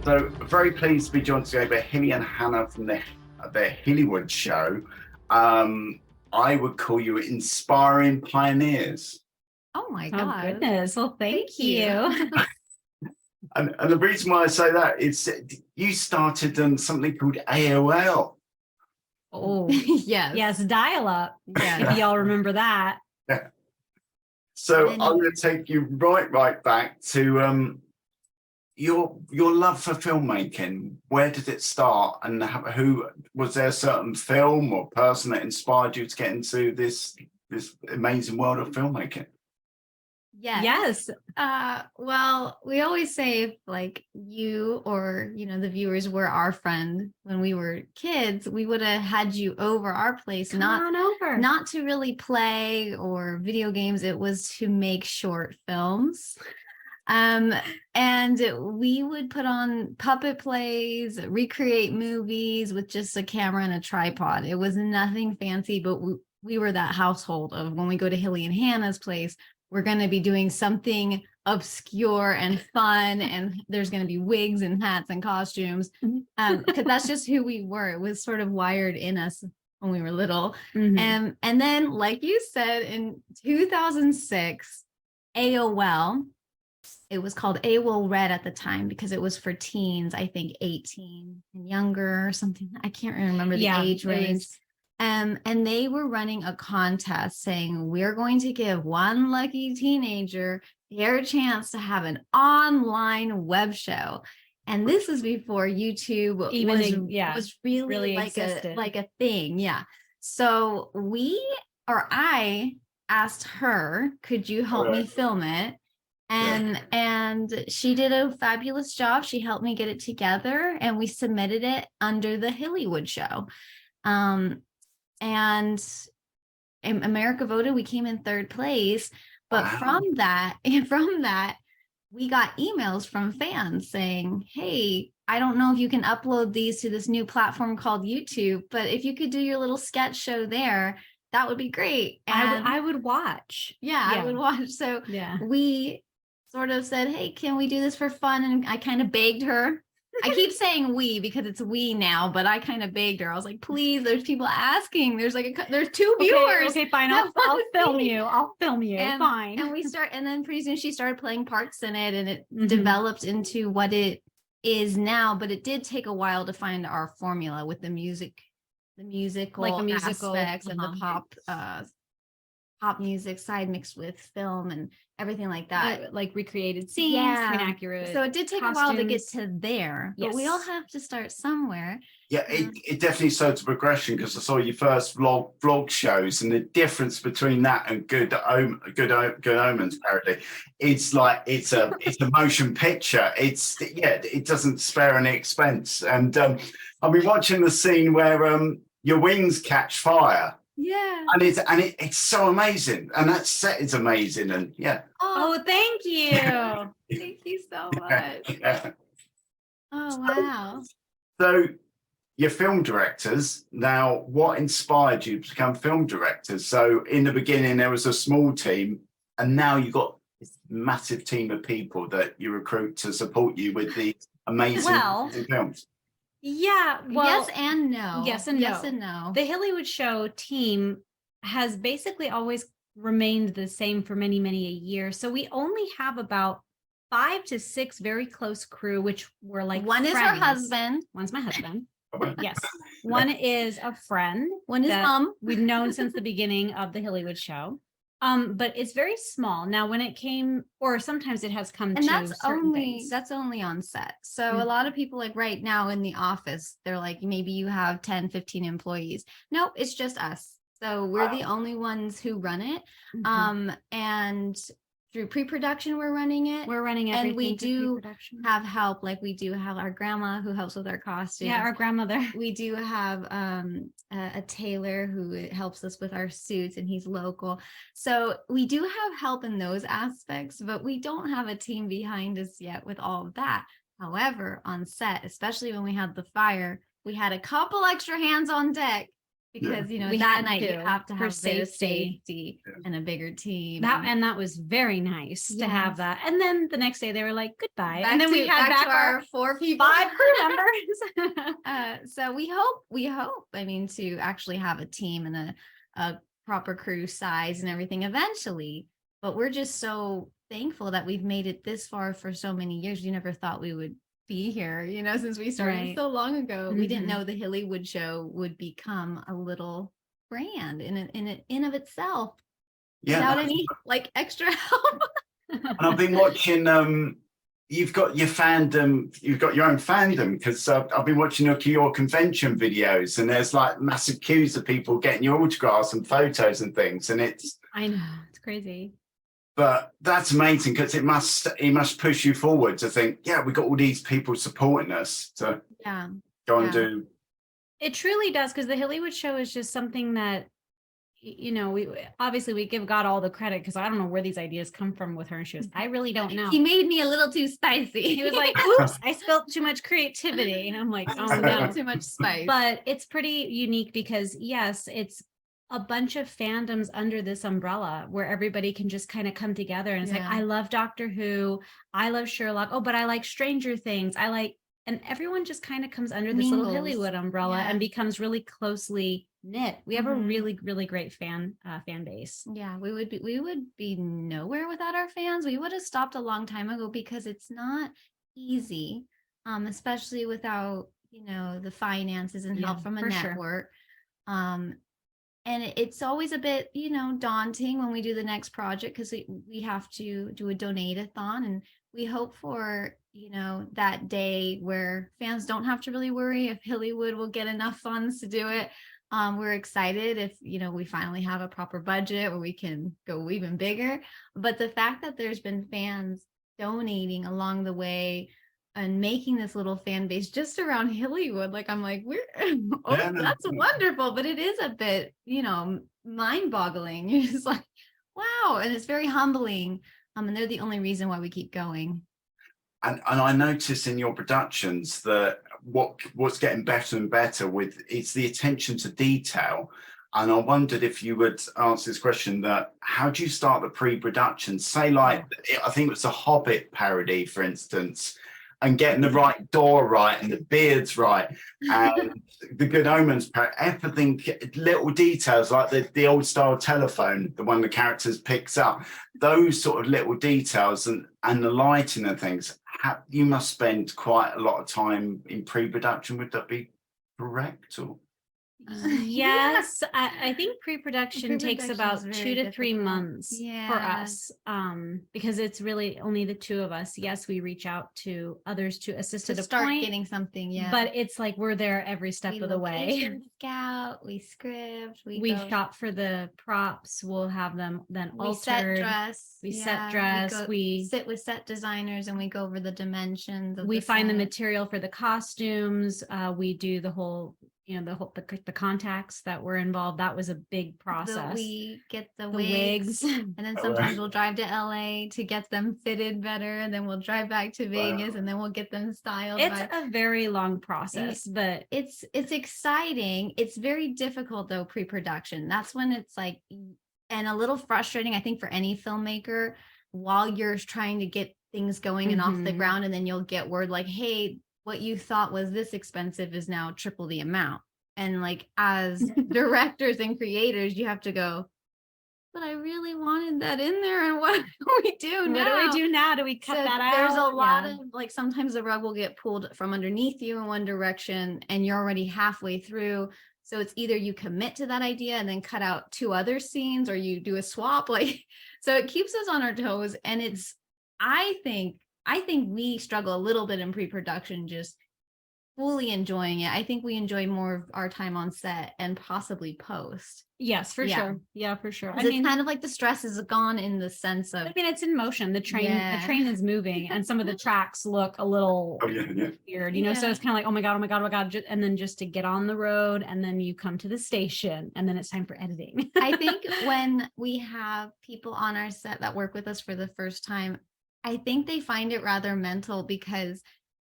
So very pleased to be joined today by Hilly and Hannah from the Hillywood Show. I would call you inspiring pioneers. Oh my God. Oh goodness. Well, thank you. And the reason why I say that is you started something called AOL. Oh, Yes. yes, dial-up. Yeah. If y'all remember that. Yeah. So I'm going to take you right back to your love for filmmaking. Where did it start, and who was there a certain film or person that inspired you to get into this amazing world of filmmaking? Yes. Well, we always say if like you or the viewers were our friend when we were kids, we would have had you over our place. Come on over. Not to really play or video games. It was to make short films. And we would put on puppet plays, recreate movies with just a camera and a tripod. It was nothing fancy, but we were that household of when we go to Hilly and Hannah's place, we're going to be doing something obscure and fun, and there's going to be wigs and hats and costumes, because that's just who we were. It was sort of wired in us when we were little. And then, like you said, in 2006, AOL, it was called AOL Red at the time because it was for teens, I think 18 and younger or something. I can't remember the age range. And they were running a contest saying, we're going to give one lucky teenager their chance to have an online web show. And this was before YouTube was really like a thing. Yeah. So I asked her, could you help me film it? And she did a fabulous job. She helped me get it together, and we submitted it under the Hillywood Show. And America voted. We came in third place. But from that, we got emails from fans saying, hey, I don't know if you can upload these to this new platform called YouTube, but if you could do your little sketch show there, that would be great. And I would watch. Yeah, I would watch. So we sort of said, hey, can we do this for fun? And I kind of begged her. I keep saying we because it's we now, but I kind of begged her. I was like, please, there's people asking. There's two viewers. Okay, fine. I'll film you. I'll film you. Fine. And then pretty soon she started playing parts in it, and it developed into what it is now. But it did take a while to find our formula with the musical aspects and the pop music side mixed with film and everything like that, like recreated scenes, inaccurate. So it did take a while to get to there, but we all have to start somewhere. Yeah, it definitely showed the progression, because I saw your first vlog shows, and the difference between that and Good Omens parody, it's like it's a motion picture. It doesn't spare any expense. And I've been watching the scene where your wings catch fire. Yeah, and it's so amazing, and that set is amazing, and Oh, thank you. Thank you so much. Oh wow. So you're film directors now. What inspired you to become film directors? So in the beginning there was a small team, and now you've got this massive team of people that you recruit to support you with the amazing films. Yeah, well, yes and no. Yes and no. The Hillywood Show team has basically always remained the same for many a years. So we only have about 5 to 6 very close crew, which were like one friends. Is her husband. One's my husband. Yes. One is a friend. One is mom. We've known since the beginning of the Hillywood Show. But it's very small. Now, when it came, or sometimes it has come to that's only on set. So a lot of people, like right now in the office, they're like, maybe you have 10, 15 employees. Nope, it's just us. So we're the only ones who run it. And through pre-production, we're running it. We're running everything. And we do have help. Like we do have our grandma who helps with our costumes. Yeah, our grandmother. We do have a tailor who helps us with our suits, and he's local. So we do have help in those aspects, but we don't have a team behind us yet with all of that. However, on set, especially when we had the fire, we had a couple extra hands on deck because you know We that had night you to, have to for have their safety. safety and a bigger team. That was very nice to have Yes. that. And then the next day they were like, goodbye. Back And then we to- had back back to our 4 people. 5 crew members. So we hope, I mean, to actually have a team and a proper crew size and everything eventually. But we're just so thankful that we've made it this far for so many years. You never thought we would be here, you know, since we started Right. so long ago. We didn't Mhm. know the Hillywood Show would become a little brand in of itself without any like extra help. And I've been watching. You've got your fandom. You've got your own fandom because I've been watching your convention videos, and there's like massive queues of people getting your autographs and photos and things, and it's. I know, it's crazy. But that's amazing because it must push you forward to think, yeah, we got all these people supporting us to Yeah. go and Yeah. do. It truly does, because the Hillywood Show is just something that, you know, we obviously we give God all the credit, because I don't know where these ideas come from with her. And she was, I really don't know. He made me a little too spicy. He was like, oops, I spilled too much creativity. And I'm like, oh no. Too much spice. But it's pretty unique because, yes, it's a bunch of fandoms under this umbrella where everybody can just kind of come together. And it's like, Yeah. I love Doctor Who. I love Sherlock. Oh, but I like Stranger Things. And everyone just kind of comes under this little Mingles. Hillywood umbrella Yeah. and becomes really closely knit. We have a Mhm. really, really great fan base. Yeah, we would be nowhere without our fans. We would have stopped a long time ago because it's not easy, especially without, you know, the finances and help Yeah, from a for sure. network. And it's always a bit, you know, daunting when we do the next project because we have to do a donate-a-thon, and we hope for, you know, that day where fans don't have to really worry if Hillywood will get enough funds to do it. We're excited if, you know, we finally have a proper budget where we can go even bigger. But the fact that there's been fans donating along the way and making this little fan base just around Hillywood, like I'm like, that's wonderful, but it is a bit, you know, mind-boggling. You're just like, wow, and it's very humbling. And they're the only reason why we keep going. And I notice in your productions that what's getting better and better with it's the attention to detail. And I wondered if you would answer this question: that how do you start the pre-production? Say, like, I think it was a Hobbit parody, for instance, and getting the right door right and the beards right, and the Good Omens parody, everything, little details like the old style telephone, the one the characters picks up, those sort of little details and the lighting and things. You must spend quite a lot of time in pre-production. Would that be correct? Or Yes, I think pre-production takes Pre-production about is very 2 to 3 difficult. months for Yeah. us, because it's really only the two of us. Yes, we reach out to others to assist To at a start point, getting something, yeah. but it's like we're there every step We of the way. location scout, we script, We go- shop for the props. We'll have them then we set altered. dress. We set yeah, dress, we- sit with set designers and we go over the dimensions. Of We find the set. material for the costumes. We do the whole, you know, the contacts that were involved. That was a big process. We get the The wigs, wigs. and then Oh, sometimes right. we'll drive to LA to get them fitted better, and then we'll drive back to Vegas, Wow. and then we'll get them styled. It's by- a very long process, but it's exciting. It's very difficult though, pre-production. That's when it's like, and a little frustrating, I think, for any filmmaker while you're trying to get things going and off the Mhm. ground, and then you'll get word like, hey, what you thought was this expensive is now triple the amount. And like, as directors and creators, you have to go, but I really wanted that in there, and what do we do now? what do we do now? Do we cut So that out? there's a lot Yeah. of, like, sometimes the rug will get pulled from underneath you in one direction and you're already halfway through. So it's either you commit to that idea and then cut out 2 other scenes, or you do a swap. Like, so it keeps us on our toes. And it's, I think we struggle a little bit in pre-production, just fully enjoying it. I think we enjoy more of our time on set and possibly post. Yes, for Yeah. sure. Yeah, for sure. 'Cause it's kind of like the stress is gone in the sense of, I mean, it's in motion. The train Yeah. is moving, and some of the tracks look a little oh yeah. weird, you know. So Yeah. it's kind of like, oh my god, oh my god, oh my god, and then just to get on the road, and then you come to the station, and then it's time for editing. I think when we have people on our set that work with us for the first time, I think they find it rather mental because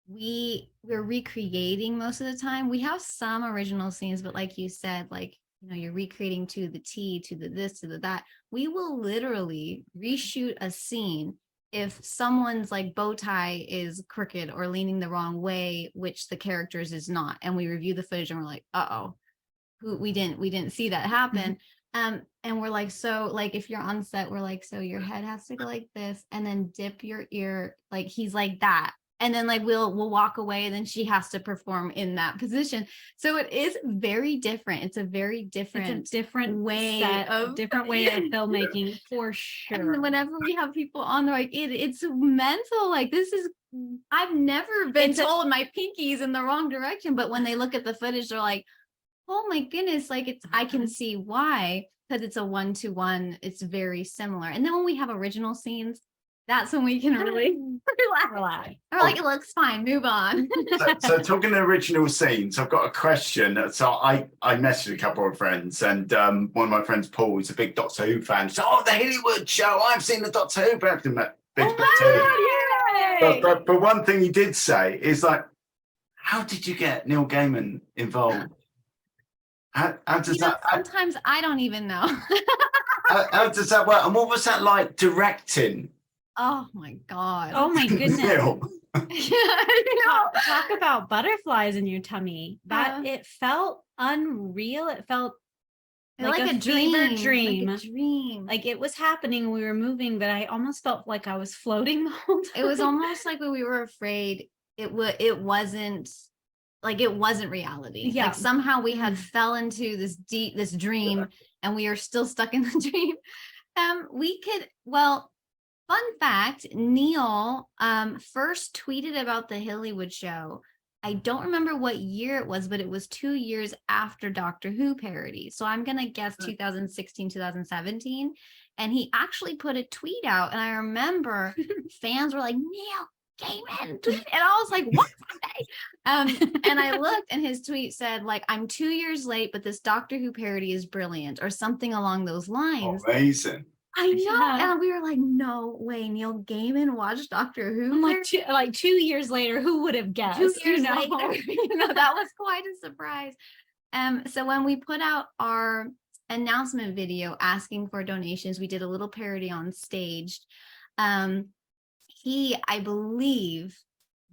we're recreating most of the time. We have some original scenes, but like you said, like you're recreating to the T, to the this, to the that. We will literally reshoot a scene if someone's like bow tie is crooked or leaning the wrong way, which the characters is not. And we review the footage and we're like, uh-oh, we didn't see that happen. And we're like, so like if you're on set, we're like, so your head has to go like this and then dip your ear, like he's like that. And then like we'll walk away and then she has to perform in that position. So it is very different. It's a very different, way of filmmaking for sure. And whenever we have people on, they're like, it's mental. Like this is, I've never been told my pinky's in the wrong direction. But when they look at the footage, they're like, oh my goodness, like I can see why, because it's a 1-to-1. It's very similar. And then when we have original scenes, that's when we can really relax. Or like, it looks fine, move on. So talking original scenes, I've got a question. So I messaged a couple of friends, and one of my friends, Paul, is a big Doctor Who fan. So, the Hillywood Show, I've seen the Doctor Who back in that big but one thing he did say is like, how did you get Neil Gaiman involved? How does that? Sometimes I don't even know. How does that work? And what was that like directing? Oh my God. Oh my goodness. Neil. Talk about butterflies in your tummy. That it felt unreal. It felt like a dream. Like a dream. Like it was happening. We were moving, but I almost felt like I was floating the whole time. It was almost like when we were afraid it wasn't reality. Yeah. Like somehow we had fell into this dream and we are still stuck in the dream. Fun fact, Neil first tweeted about the Hillywood Show. I don't remember what year it was, but it was 2 years after Doctor Who parody. So I'm going to guess 2016, 2017. And he actually put a tweet out. And I remember fans were like, Neil Gailman. And I was like, what? And I looked and his tweet said, like, I'm 2 years late, but this Doctor Who parody is brilliant, or something along those lines. Amazing. I know. Yeah. And we were like, no way, Neil Gaiman watched Doctor Who. I'm like 2 years later, who would have guessed? 2 years later. That was quite a surprise. So when we put out our announcement video asking for donations, we did a little parody on stage. He, I believe,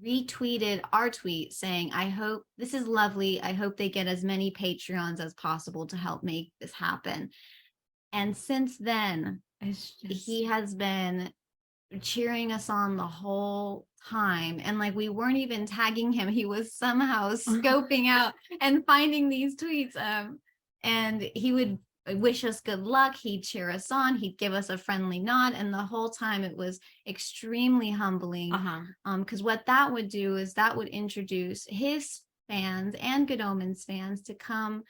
retweeted our tweet saying, I hope this is lovely. I hope they get as many Patreons as possible to help make this happen. And since then, he has been cheering us on the whole time. And like, we weren't even tagging him. He was somehow scoping out and finding these tweets. And he would wish us good luck. He'd cheer us on. He'd give us a friendly nod. And the whole time it was extremely humbling. Because what that would do is that would introduce his fans and Good Omens fans to come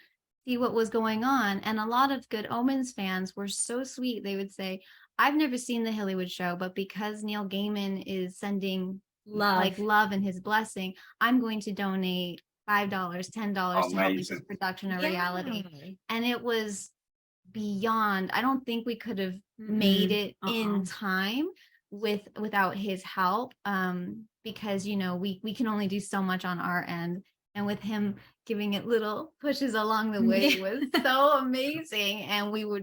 see what was going on. And a lot of Good Omens fans were so sweet. They would say, I've never seen the Hillywood Show, but because Neil Gaiman is sending love and his blessing, I'm going to donate $5, $10 to help make this production a reality. And it was beyond, I don't think we could have made it in time without his help, because we can only do so much on our end. And with him giving it little pushes along the way was so amazing. And we were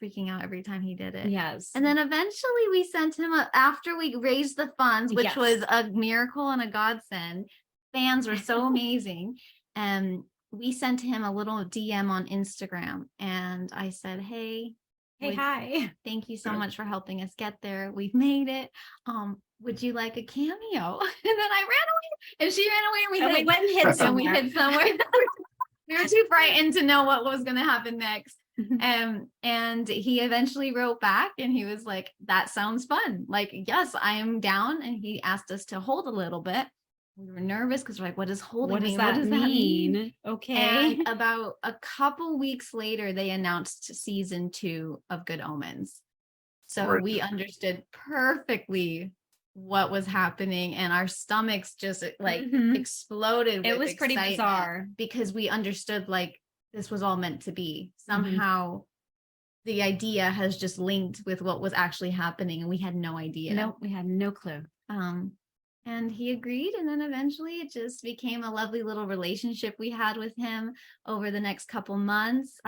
freaking out every time he did it. Yes. And then eventually we sent him after we raised the funds, which was a miracle and a godsend. Fans were so amazing. And we sent him a little DM on Instagram. And I said, hey, hi. Thank you so much for helping us get there. We've made it. Would you like a cameo? And then I ran away and she ran away and we went and hid somewhere. And we hid somewhere. We were too frightened to know what was going to happen next. And he eventually wrote back and he was like, that sounds fun. Like, yes, I am down. And he asked us to hold a little bit. We were nervous because we're like, what does holding mean? What does that mean? Okay. And about a couple weeks later, they announced season 2 of Good Omens. So we understood perfectly what was happening and our stomachs just like exploded. It was pretty bizarre because we understood like this was all meant to be. Somehow the idea has just linked with what was actually happening and we had no idea. No, we had no clue. And he agreed. And then eventually it just became a lovely little relationship we had with him over the next couple months.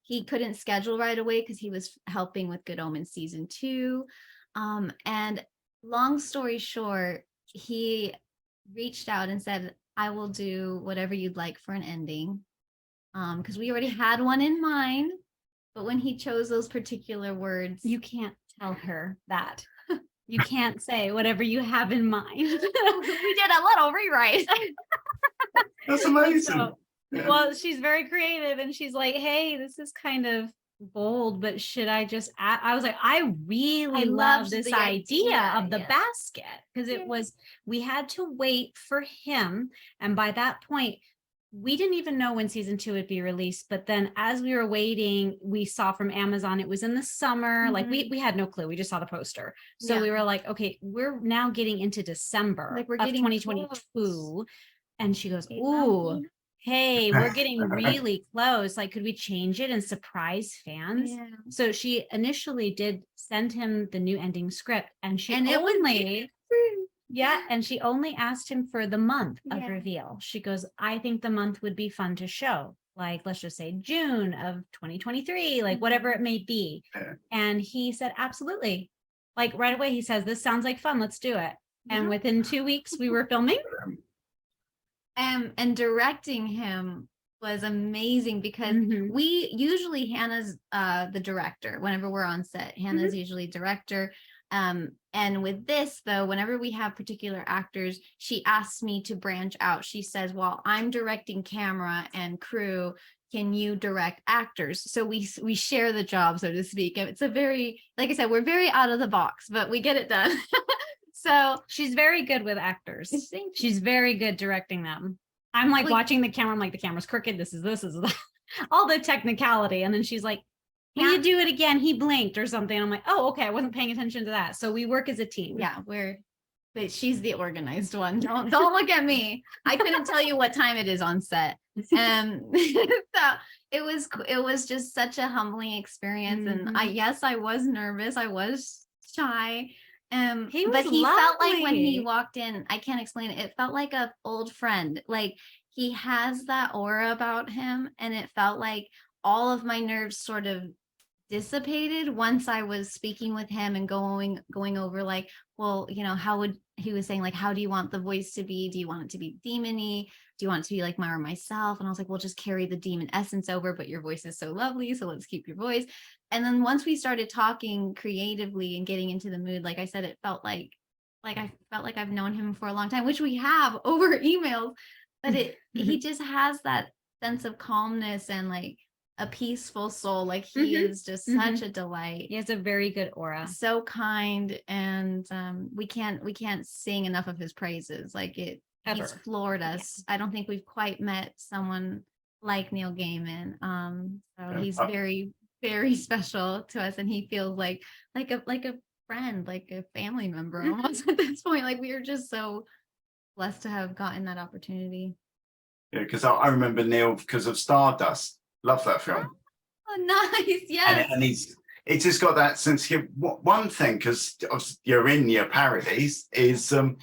He couldn't schedule right away because he was helping with Good Omens season 2. And long story short, he reached out and said, I will do whatever you'd like for an ending. Because we already had one in mind. But when he chose those particular words, you can't tell her that. You can't say whatever you have in mind. We did a little rewrite. That's amazing. So, well, she's very creative and she's like, hey, this is kind of bold, but should I just add? I was like, I really love this idea of the basket, because it was, we had to wait for him. And by that point, we didn't even know when season 2 would be released. But then as we were waiting, we saw from Amazon, it was in the summer. Like we had no clue. We just saw the poster. So we were like, okay, we're now getting into December of 2022. And she goes, ooh, hey, we're getting really close. Like, could we change it and surprise fans? Yeah. So she initially did send him the new ending script, and she and she only asked him for the month of reveal. She goes, I think the month would be fun to show. Like, let's just say June of 2023, like whatever it may be. And he said, absolutely. Like right away, he says, this sounds like fun. Let's do it. And within 2 weeks, we were filming. And directing him was amazing because we usually, Hannah's the director. Whenever we're on set, Hannah's usually director. And with this though, whenever we have particular actors, she asks me to branch out. She says, well, I'm directing camera and crew, can you direct actors? So we share the job, so to speak. It's a very, like I said, we're very out of the box, but we get it done. So she's very good with actors. She's very good directing them. I'm like watching the camera. I'm like, the camera's crooked. This is that. All the technicality. And then she's like, will you do it again? He blinked or something. I'm like, oh, okay. I wasn't paying attention to that. So we work as a team. Yeah, but she's the organized one. Don't look at me. I couldn't tell you what time it is on set. So it was just such a humbling experience. And I was nervous. I was shy. But he felt like when he walked in, I can't explain it. It felt like an old friend. Like he has that aura about him. And it felt like all of my nerves sort of dissipated once I was speaking with him and going over like, well, you know, he was saying like, how do you want the voice to be? Do you want it to be demony? Do you want it to be like myself? And I was like, well, just carry the demon essence over, but your voice is so lovely, so let's keep your voice. And then once we started talking creatively and getting into the mood, like I said, it felt like I've known him for a long time, which we have over emails, but he just has that sense of calmness and like a peaceful soul. Like he is just such a delight. He has a very good aura. So kind. And we can't sing enough of his praises. Like he's floored us. I don't think we've quite met someone like Neil Gaiman. So he's very, very special to us. And he feels like a friend, like a family member almost at this point. Like we are just so blessed to have gotten that opportunity. Yeah, because I remember Neil because of Stardust. Love that film. Oh, nice. Yes. And it's just got that sense here. One thing, because you're in your parodies, is the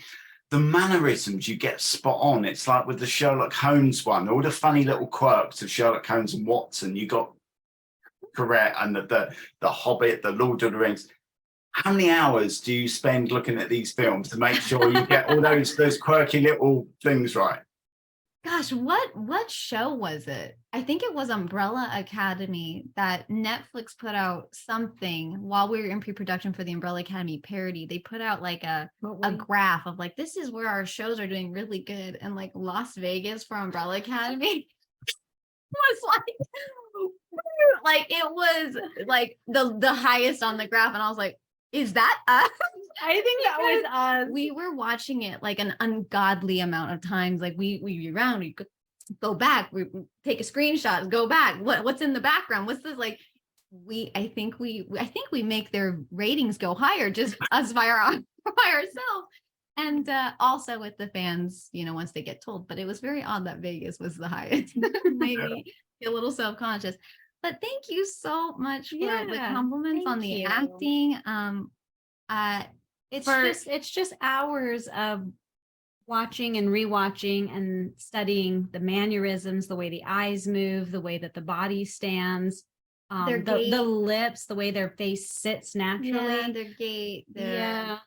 mannerisms you get spot on. It's like with the Sherlock Holmes one, all the funny little quirks of Sherlock Holmes and Watson. You got correct, and the Hobbit, the Lord of the Rings. How many hours do you spend looking at these films to make sure you get all those quirky little things right? Gosh, what show was it? I think it was Umbrella Academy that Netflix put out something while we were in pre-production for the Umbrella Academy parody. They put out like a graph of like, this is where our shows are doing really good. And like Las Vegas for Umbrella Academy was like it was like the highest on the graph. And I was like, is that us? I think that was us. We were watching it like an ungodly amount of times. Like we around, we go back, we take a screenshot, go back. What's in the background? What's this like? I think we make their ratings go higher just us by ourselves. And also with the fans, you know, once they get told. But it was very odd that Vegas was the highest. Maybe a little self-conscious. But thank you so much for the compliments on the acting. It's just hours of watching and rewatching and studying the mannerisms, the way the eyes move, the way that the body stands, Their gait. the lips, the way their face sits naturally. Yeah, their gait, their Yeah.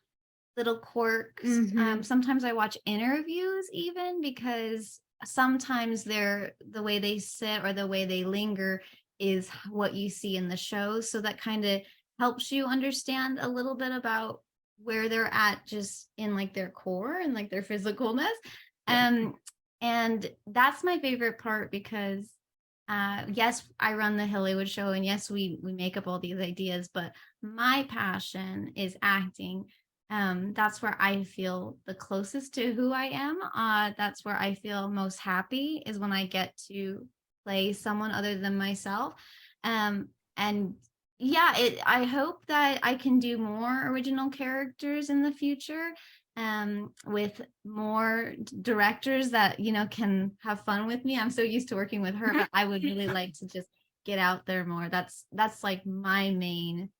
little quirks. Mhm. Sometimes I watch interviews even because sometimes the way they sit or the way they linger is what you see in the show. So that kind of helps you understand a little bit about where they're at just in like their core and like their physicalness. And that's my favorite part because yes, I run the Hillywood Show and yes, we make up all these ideas, but my passion is acting. That's where I feel the closest to who I am. That's where I feel most happy is when I get to play someone other than myself. And yeah, I hope that I can do more original characters in the future, with more directors that, you know, can have fun with me. I'm so used to working with her, but I would really like to just get out there more. That's like my main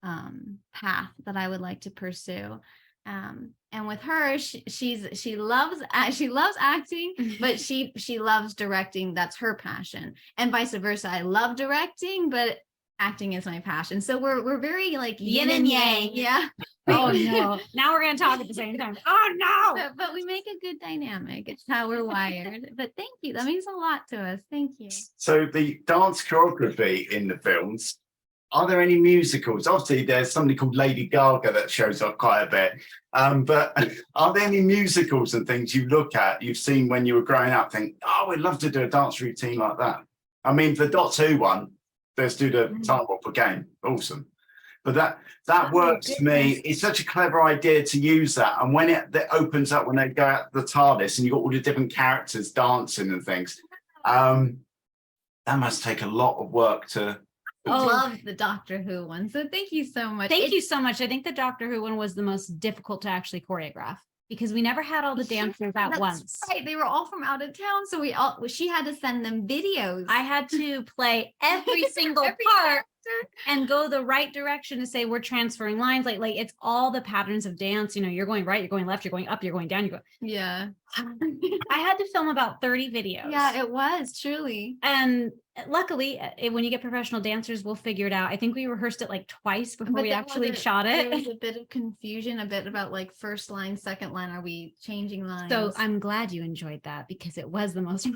path that I would like to pursue. And with her, she loves acting, but she loves directing. That's her passion, and vice versa. I love directing, but acting is my passion. So we're very like yin and yang. Yeah. Oh no! Now we're gonna talk at the same time. Oh no! But we make a good dynamic. It's how we're wired. But thank you. That means a lot to us. Thank you. So the dance choreography in the films, are there any musicals? Obviously, there's somebody called Lady Gaga that shows up quite a bit. But are there any musicals and things you look at, you've seen when you were growing up, think, oh, we'd love to do a dance routine like that? I mean, the Doctor Who one, let's do the Time Warp again. Awesome. But that works for me. It's such a clever idea to use that. And when it opens up, when they go out the TARDIS and you've got all the different characters dancing and things, that must take a lot of work to. I love the Doctor Who one. So thank you so much. Thank you so much. I think the Doctor Who one was the most difficult to actually choreograph because we never had all the dancers at once. Right. They were all from out of town. So she had to send them videos. I had to play every single part and go the right direction to say we're transferring lines. Like it's all the patterns of dance. You know, you're going right, you're going left, you're going up, you're going down. You go. Yeah. I had to film about 30 videos. Yeah, it was truly. And luckily, when you get professional dancers, we'll figure it out. I think we rehearsed it like twice before we actually shot it. There was a bit of confusion, a bit about like first line, second line. Are we changing lines? So I'm glad you enjoyed that because it was the most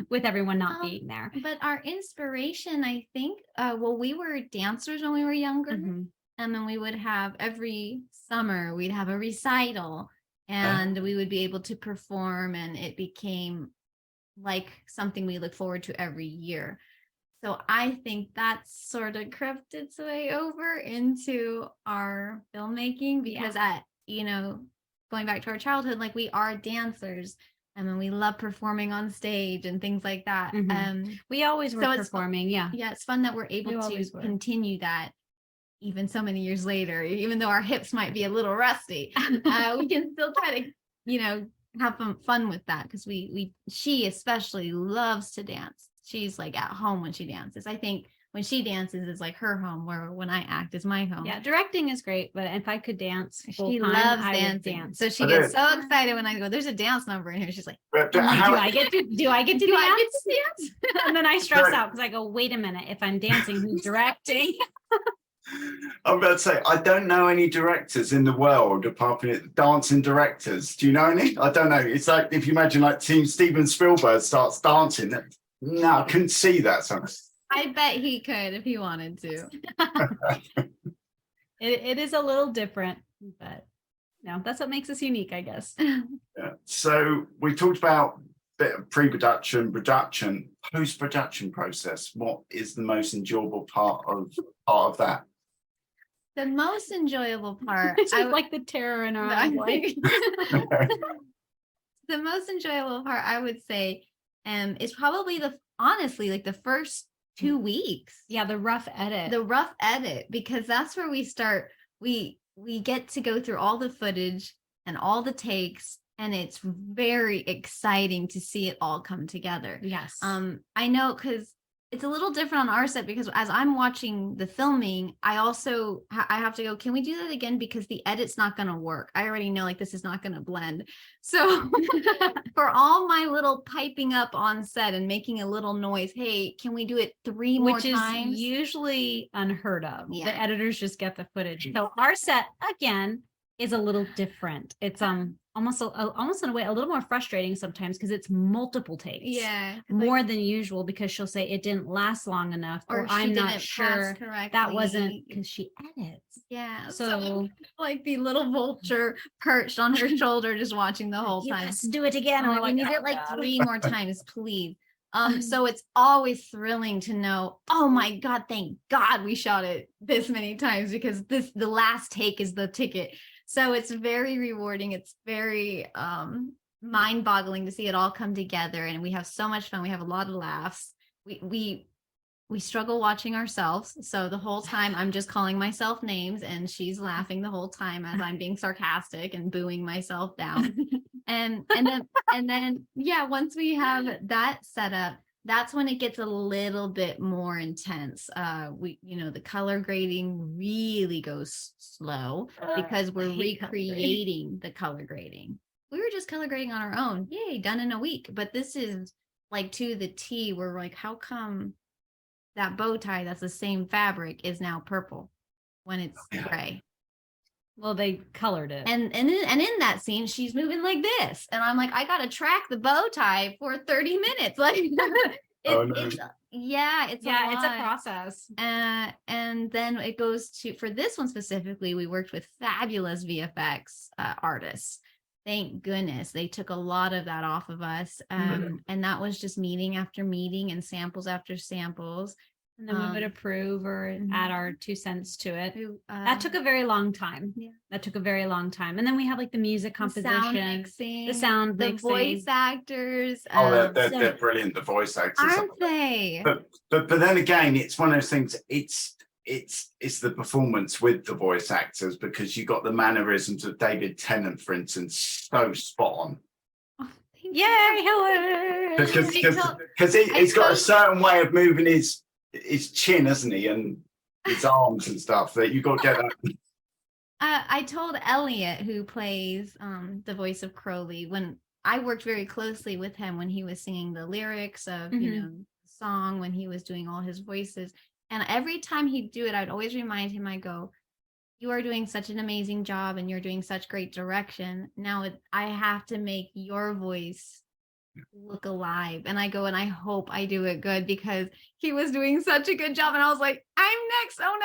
with everyone not being there. But our inspiration, I think, we were dancers when we were younger. Mm-hmm. And then we would have every summer, we'd have a recital and we would be able to perform, and it became like something we look forward to every year. So I think that's sort of crept its way over into our filmmaking because going back to our childhood, like we are dancers and then we love performing on stage and things like that. Mm-hmm. We always were performing. Yeah, it's fun that we're able to continue that even so many years later, even though our hips might be a little rusty. We can still try to, have fun with that because she especially loves to dance. She's like at home when she dances. I think when she dances is like her home, where when I act is my home. Yeah, directing is great, but if I could dance, she loves dancing. So she gets so excited when I go, "There's a dance number in here." She's like, "Do I get to dance?" And then I stress out because I go, "Wait a minute! If I'm dancing, who's directing?" I'm about to say, I don't know any directors in the world apart from dancing directors. Do you know any? I don't know. It's like if you imagine like Team Steven Spielberg starts dancing. No, I couldn't see that. So. I bet he could if he wanted to. It is a little different, but that's what makes us unique, I guess. Yeah. So we talked about bit of pre-production, production, post-production process. What is the most enjoyable part of that? The most enjoyable part, I like the terror in our eyes. The most enjoyable part, I would say, is probably honestly the first 2 weeks. Yeah, the rough edit, because that's where we start. We get to go through all the footage and all the takes, and it's very exciting to see it all come together. Yes. I know because it's a little different on our set because as I'm watching the filming, I also I have to go, can we do that again? Because the edit's not going to work. I already know like this is not going to blend. So for all my little piping up on set and making a little noise, hey, can we do it 3 more Which is times? usually unheard of. Yeah. The editors just get the footage. So our set again is a little different. It's almost in a way a little more frustrating sometimes because it's multiple takes. Yeah. More than usual because she'll say it didn't last long enough or she I'm not didn't sure pass that wasn't correctly. because she edits. Yeah. So like the little vulture perched on her shoulder just watching the whole time. yes, do it again. I'm Or like, like, we need oh, it like God. 3 more times, please. So it's always thrilling to know, oh my God, thank God we shot it this many times because the last take is the ticket. So it's very rewarding. It's very mind-boggling to see it all come together, and we have so much fun. We have a lot of laughs. We struggle watching ourselves. So the whole time I'm just calling myself names and she's laughing the whole time as I'm being sarcastic and booing myself down. and then yeah, once we have that set up, that's when it gets a little bit more intense. The color grading really goes slow because we're recreating the color grading. We were just color grading on our own. Yay, done in a week. But this is like to the T. We're like, how come that bow tie that's the same fabric is now purple when it's gray? Well, they colored it. And in that scene, she's moving like this. And I'm like, I gotta track the bow tie for 30 minutes. Like it's a process. And then it goes to, for this one specifically, we worked with fabulous VFX artists. Thank goodness they took a lot of that off of us. And that was just meeting after meeting and samples after samples. And then we would approve or add our 2 cents to it. That took a very long time. Yeah. That took a very long time. And then we have like the music composition, the sound mixing, the voice actors. They're brilliant. The voice actors, aren't they? But then again, it's one of those things. It's the performance with the voice actors because you got the mannerisms of David Tennant, for instance, so spot on. Yay, Hilly! Because he's got a certain way of moving his chin, hasn't he, and his arms and stuff that you got to get that. I told Elliot, who plays the voice of Crowley, when I worked very closely with him when he was singing the lyrics of the song, when he was doing all his voices, and every time he'd do it, I'd always remind him, I go, you are doing such an amazing job and you're doing such great direction. Now I have to make your voice look alive. And I go, and I hope I do it good because he was doing such a good job. And I was like, I'm next. Oh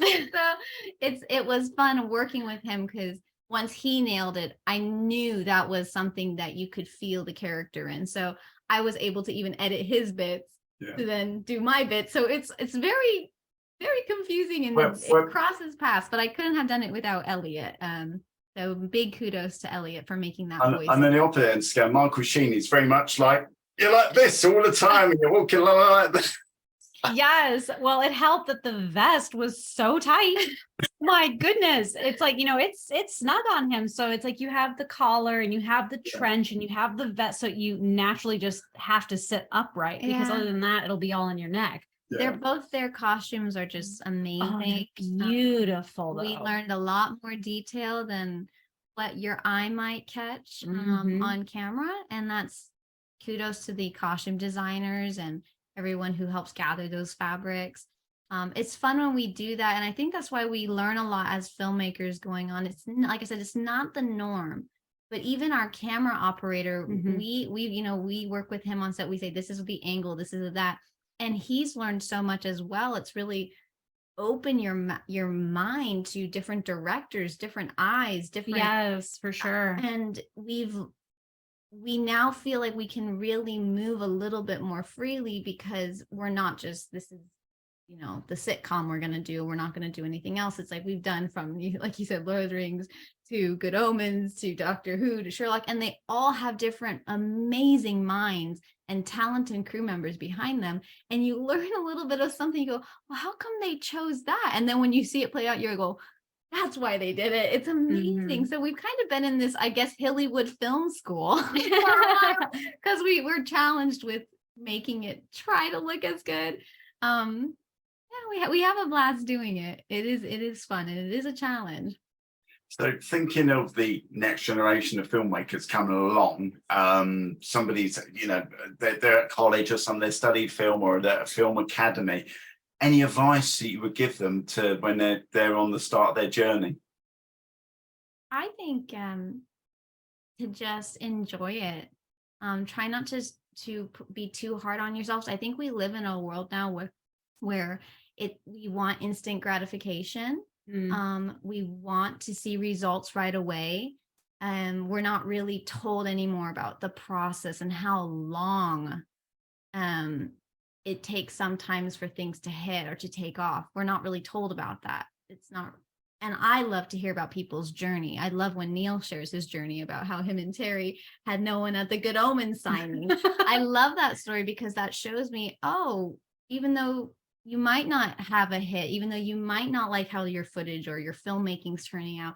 no. So it was fun working with him because once he nailed it, I knew that was something that you could feel the character in. So I was able to even edit his bits to then do my bit. So it's very, very confusing and it crosses paths, but I couldn't have done it without Elliot. So big kudos to Elliot for making that voice. And then the opposite end scale, Michael Sheen is very much like, you're like this all the time and you're walking like this. Yes. Well, it helped that the vest was so tight. My goodness. It's like, it's snug on him. So it's like you have the collar and you have the trench and you have the vest. So you naturally just have to sit upright because other than that, it'll be all in your neck. Yeah. Their costumes are just amazing. Beautiful. We learned a lot more detail than what your eye might catch on camera. And that's kudos to the costume designers and everyone who helps gather those fabrics. It's fun when we do that. And I think that's why we learn a lot as filmmakers going on. It's like I said, it's not the norm, but even our camera operator, we work with him on set. We say, this is the angle, this is that. And he's learned so much as well. It's really open your mind to different directors, different eyes, different. Yes, for sure. And we now feel like we can really move a little bit more freely because we're not just, this is, the sitcom we're going to do. We're not going to do anything else. It's like we've done from, like you said, Lord of the Rings to Good Omens to Doctor Who to Sherlock, and they all have different amazing minds and talented crew members behind them. And you learn a little bit of something. You go, well, how come they chose that? And then when you see it play out, you go, that's why they did it. It's amazing. So we've kind of been in this, I guess, Hillywood film school because we were challenged with making it try to look as good. Yeah, we have a blast doing it. It is fun and it is a challenge. So thinking of the next generation of filmmakers coming along, somebody's, they're at college or something, they studied film or they're at a film academy. Any advice that you would give them to when they're on the start of their journey? I think to just enjoy it. Try not to be too hard on yourselves. I think we live in a world now where we want instant gratification. We want to see results right away. And we're not really told anymore about the process and how long it takes sometimes for things to hit or to take off. We're not really told about that. It's not. And I love to hear about people's journey. I love when Neil shares his journey about how him and Terry had no one at the Good Omens signing. I love that story because that shows me, oh, even though you might not have a hit, even though you might not like how your footage or your filmmaking's turning out,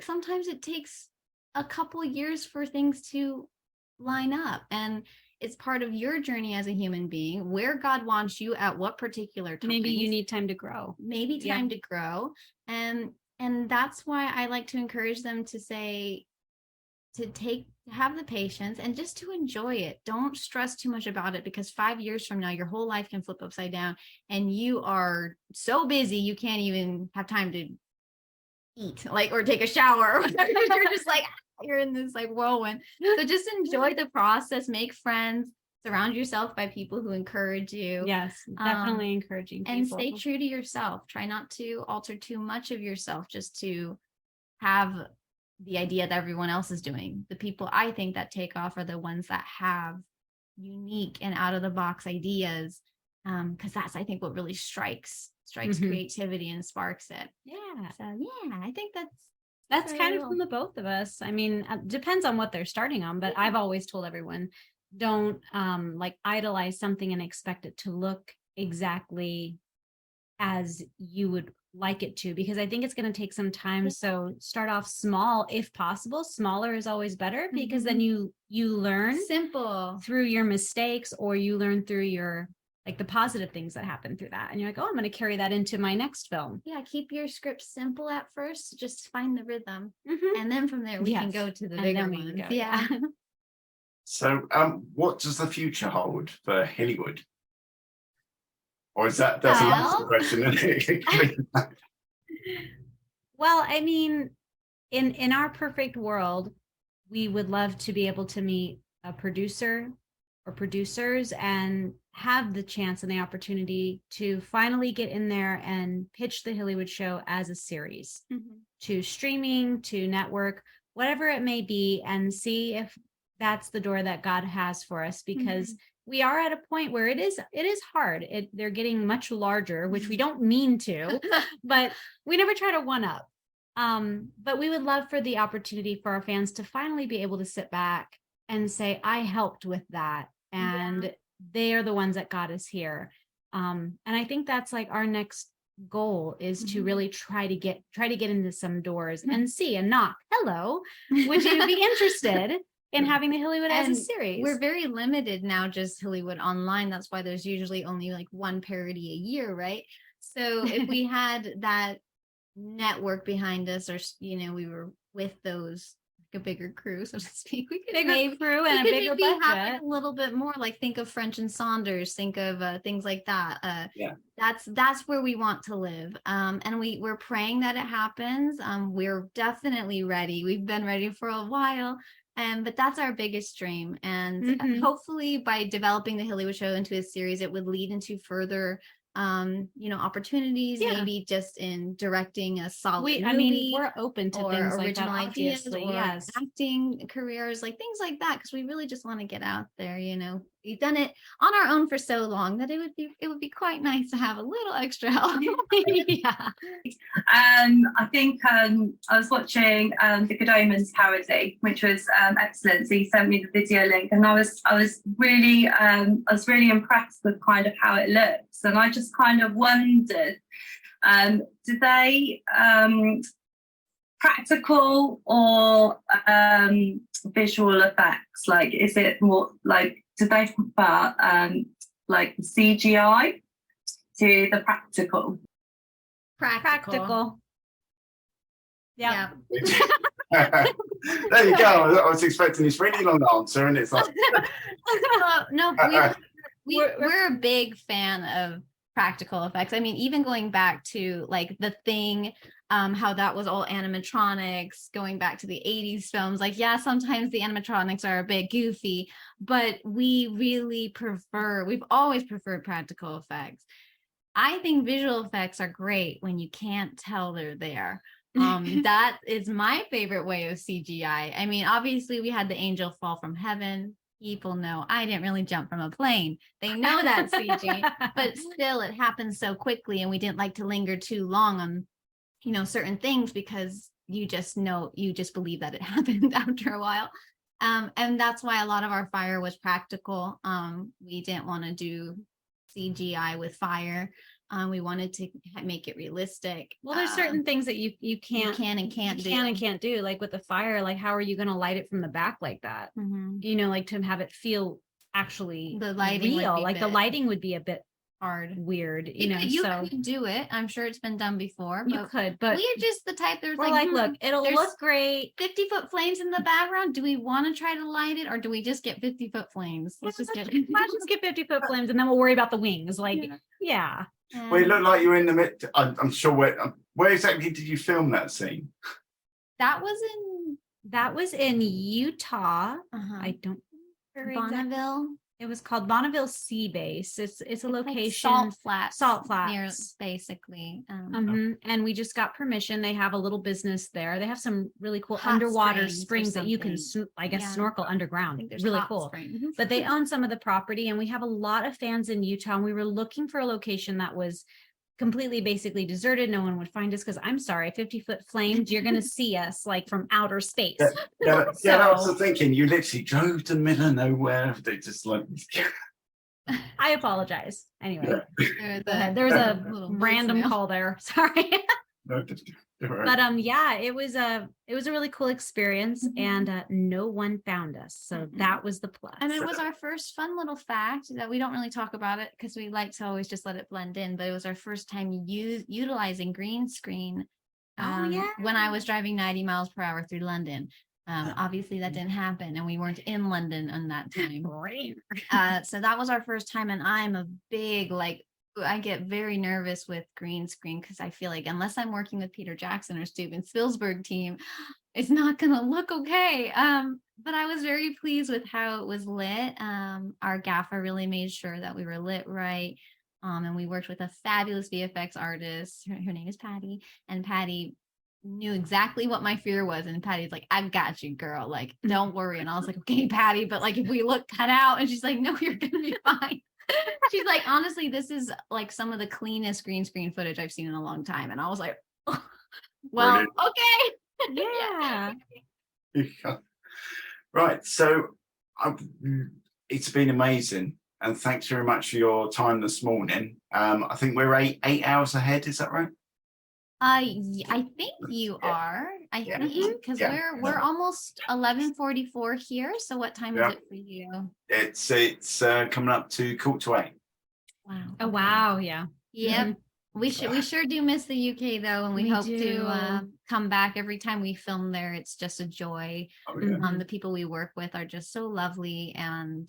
sometimes it takes a couple years for things to line up. And it's part of your journey as a human being, where God wants you at what particular time. Maybe you need time to grow. Maybe time to grow. And that's why I like to encourage them to say, to have the patience and just to enjoy it. Don't stress too much about it, because 5 years from now, your whole life can flip upside down and you are so busy, you can't even have time to eat, or take a shower. You're just you're in this whirlwind. So just enjoy the process, make friends, surround yourself by people who encourage you. Yes, definitely encouraging people. And stay true to yourself. Try not to alter too much of yourself just to have the idea that everyone else is doing. The people I think that take off are the ones that have unique and out of the box ideas, because that's, I think, what really strikes creativity and sparks it. Yeah. So yeah, I think that's kind of from the both of us. I mean, depends on what they're starting on, but I've always told everyone, don't idolize something and expect it to look exactly as you would like it to, because I think it's going to take some time. So start off small if possible. Smaller is always better, because then you learn simple through your mistakes, or you learn through your the positive things that happen through that, and you're like, oh, I'm going to carry that into my next film. Yeah, keep your script simple at first, just find the rhythm, and then from there we can go to the bigger ones. Yeah. So what does the future hold for Hillywood? Or is that's an answer question, isn't it? Well, I mean, in our perfect world, we would love to be able to meet a producer or producers and have the chance and the opportunity to finally get in there and pitch the Hillywood Show as a series to streaming, to network, whatever it may be, and see if that's the door that God has for us, because we are at a point where it is hard. They're getting much larger, which we don't mean to, but we never try to one up. But we would love for the opportunity for our fans to finally be able to sit back and say, I helped with that. And they are the ones that got us here. And I think that's our next goal is to really try to get into some doors and see and knock. Hello, would you be interested in having the Hillywood as a series? We're very limited now, just Hillywood online. That's why there's usually only one parody a year, right? So if we had that network behind us, or we were with those a bigger crew, so to speak, we could bigger crew and a bigger budget, a little bit more. Think of French and Saunders, think of things like that. That's where we want to live, and we're praying that it happens. We're definitely ready. We've been ready for a while. But that's our biggest dream. And hopefully by developing the Hillywood Show into a series, it would lead into further opportunities, maybe just in directing a solid movie. I mean, we're open to things original like that, ideas, or acting careers, things like that, because we really just want to get out there. We've done it on our own for so long that it would be quite nice to have a little extra help. Yeah. I think I was watching the Good Omens parody, which was excellent. So you sent me the video link, and I was really impressed with kind of how it looks, and I just kind of wondered, do they practical or visual effects? Is it more do they prefer like CGI to the practical? Practical. Yeah. There you go. I was expecting this really long answer, and it's like, No, we're a big fan of practical effects. I mean, even going back to like The Thing, how that was all animatronics, going back to the 80s films, like, yeah, sometimes the animatronics are a bit goofy, but we've always preferred practical effects. I think visual effects are great when you can't tell they're there. That is my favorite way of CGI. I mean, obviously we had the angel fall from heaven. People know I didn't really jump from a plane. They know that's CG, but still it happens so quickly, and we didn't like to linger too long on, certain things, because you just believe that it happened after a while. And that's why a lot of our fire was practical. We didn't want to do CGI with fire. We wanted to make it realistic. Well, there's certain things that you can't do. Like with the fire, like how are you going to light it from the back like that? Mm-hmm. Like to have it feel actually the lighting real. Like the lighting would be a bit hard, weird. You could do it. I'm sure it's been done before. You could, but we're just the type that's like, look, it'll look great. 50-foot flames in the background. Do we want to try to light it, or do we just get 50-foot flames? Let's just get 50-foot flames, and then we'll worry about the wings. Like, yeah. Well, it looked like you were in the mid. I'm sure. Where exactly did you film that scene? That was in Utah. I don't remember Bonneville. It was called Bonneville Sea Base. It's a location. Like Salt flats. Near, basically. And we just got permission. They have a little business there. They have some really cool underwater springs that you can, snorkel underground. Really cool. But they own some of the property, and we have a lot of fans in Utah. And we were looking for a location that was completely basically deserted. No one would find us, because I'm sorry, 50-foot flames, you're going to see us like from outer space. Yeah, I was thinking you literally drove to the middle of nowhere. They just like. I apologize. Anyway, there was a random call there. Sorry. But yeah, it was a really cool experience, and no one found us, so that was the plus. And it was our first fun little fact that we don't really talk about it, because we like to always just let it blend in, but it was our first time utilizing green screen when I was driving 90 miles per hour through London. Obviously that didn't happen, and we weren't in London on that time. So that was our first time, and I'm a big, I get very nervous with green screen, because I feel like unless I'm working with Peter Jackson or Steven Spielberg team, it's not gonna look okay. But I was very pleased with how it was lit. Our gaffer really made sure that we were lit right. And we worked with a fabulous VFX artist. Her name is Patty, and Patty knew exactly what my fear was, and Patty's like, I got you, girl, like, don't worry. And I was like, okay, Patty, but like if we look cut out, and she's like, no, you're gonna be fine. She's like, honestly, this is like some of the cleanest green screen footage I've seen in a long time. And I was like, oh, well, okay. Yeah. Right. So it's been amazing. And thanks very much for your time this morning. I think we're eight hours ahead. Is that right? I think you are. I think, because we're almost 11:44 here. So what time is it for you? It's coming up to 8:15. Wow. Oh wow, yeah. Yep. We sure do miss the UK though, and we hope to come back every time we film there. It's just a joy. The people we work with are just so lovely, and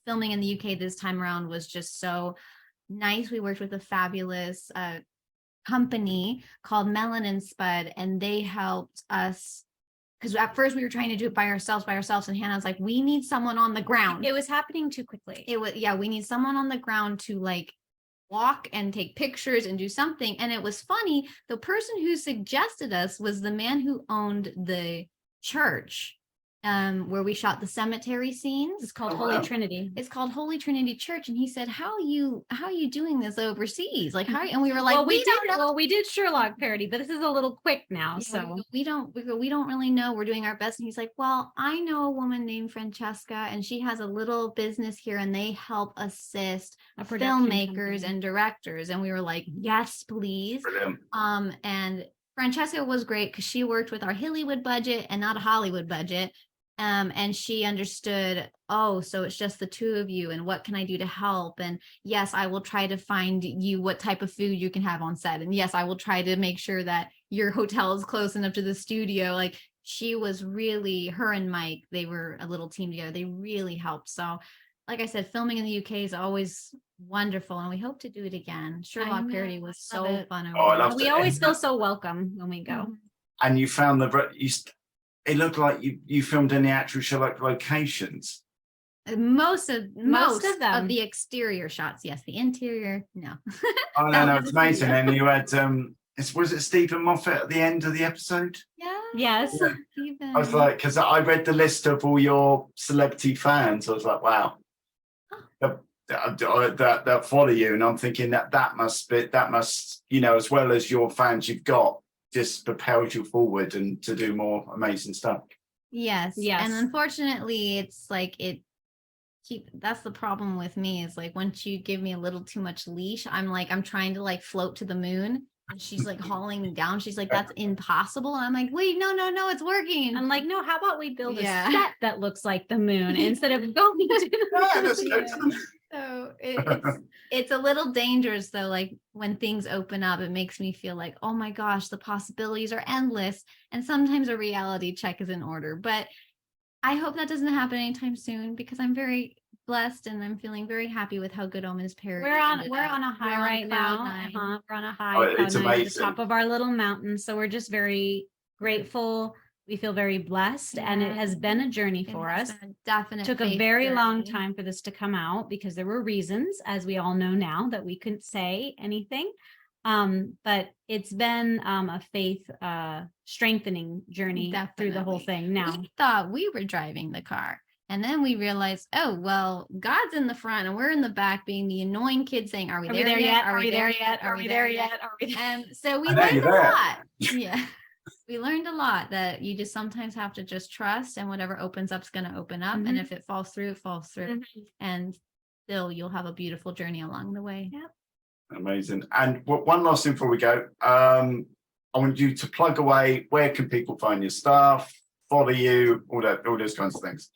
filming in the UK this time around was just so nice. We worked with a fabulous company called Melon and Spud, and they helped us, because at first we were trying to do it by ourselves, and Hannah's like, we need someone on the ground. It was happening too quickly. We need someone on the ground to like walk and take pictures and do something. And it was funny, the person who suggested us was the man who owned the church where we shot the cemetery scenes. It's called Holy Trinity. It's called Holy Trinity Church. And he said, how are you doing this overseas? Like, how? And we were like, we did Sherlock parody, but this is a little quick now. So we don't really know. We're doing our best. And he's like, well, I know a woman named Francesca, and she has a little business here, and they help assist filmmakers and directors. And we were like, yes, please. Brilliant. And Francesca was great, because she worked with our Hillywood budget and not a Hollywood budget. And she understood, oh, so it's just the two of you, and what can I do to help? And yes, I will try to find you what type of food you can have on set. And yes, I will try to make sure that your hotel is close enough to the studio. Like, she was really, her and Mike, they were a little team together. They really helped. So like I said, filming in the UK is always wonderful, and we hope to do it again. Sherlock Parody was so fun. Oh, I loved We it. always feel so welcome when we go. And you found it looked like you filmed in the actual Sherlock locations. Most of them. the exterior shots, yes. The interior, no. Oh no, it's amazing. And you had was it Stephen Moffat at the end of the episode? Yeah. Yes. Stephen. I was like, because I read the list of all your celebrity fans. I was like, wow, that follow you, and I'm thinking that must, as well as your fans you've got, just propels you forward and to do more amazing stuff. Yes. And unfortunately, it's like that's the problem with me, is like, once you give me a little too much leash, I'm trying to like float to the moon, and she's like hauling me down. She's like, that's impossible. And I'm like, wait, no, it's working. I'm like, no, how about we build a set that looks like the moon instead of going to the moon? So it's a little dangerous though. Like, when things open up, it makes me feel like, oh my gosh, the possibilities are endless. And sometimes a reality check is in order, but I hope that doesn't happen anytime soon, because I'm very blessed and I'm feeling very happy with how Good Omens Parody. We're on a high right now. We're on a high. It's amazing. At the top of our little mountain. So we're just very grateful. We feel very blessed, and it has been a journey for us. Definitely took a very long time for this to come out, because there were reasons, as we all know now, that we couldn't say anything. But it's been a faith strengthening journey through the whole thing. Now, we thought we were driving the car, and then we realized, oh well, God's in the front and we're in the back, being the annoying kid saying, are we there yet? Are we there yet? Are we there yet? And so we learned a lot. Yeah. We learned a lot, that you just sometimes have to just trust, and whatever opens up is going to open up. And if it falls through, it falls through. And still, you'll have a beautiful journey along the way. Yep. Amazing. And one last thing before we go, I want you to plug away. Where can people find your stuff, follow you, all those kinds of things?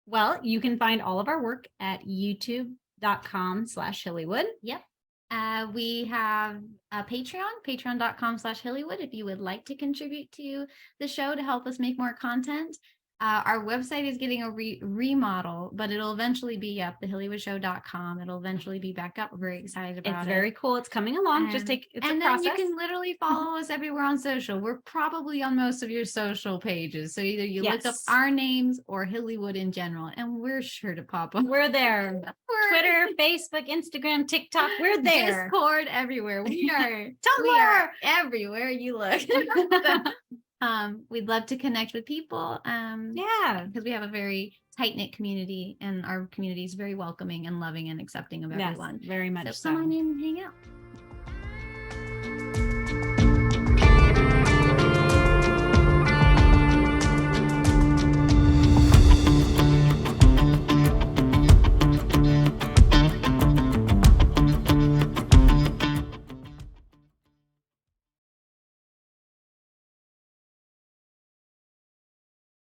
Well, you can find all of our work at youtube.com/Hillywood. Yep. We have a patreon.com/Hillywood, if you would like to contribute to the show to help us make more content. Our website is getting a remodel, but it'll eventually be up, thehillywoodshow.com. It'll eventually be back up. We're very excited about it. It's very cool. It's coming along. It's a process. You can literally follow us everywhere on social. We're probably on most of your social pages. So either you look up our names or Hillywood in general, and we're sure to pop up. We're there. Twitter, Facebook, Instagram, TikTok. We're there. Discord, everywhere. We are. Tumblr. We are everywhere you look. We'd love to connect with people. Because we have a very tight-knit community, and our community is very welcoming and loving and accepting of everyone. Very much so. Come on in and hang out.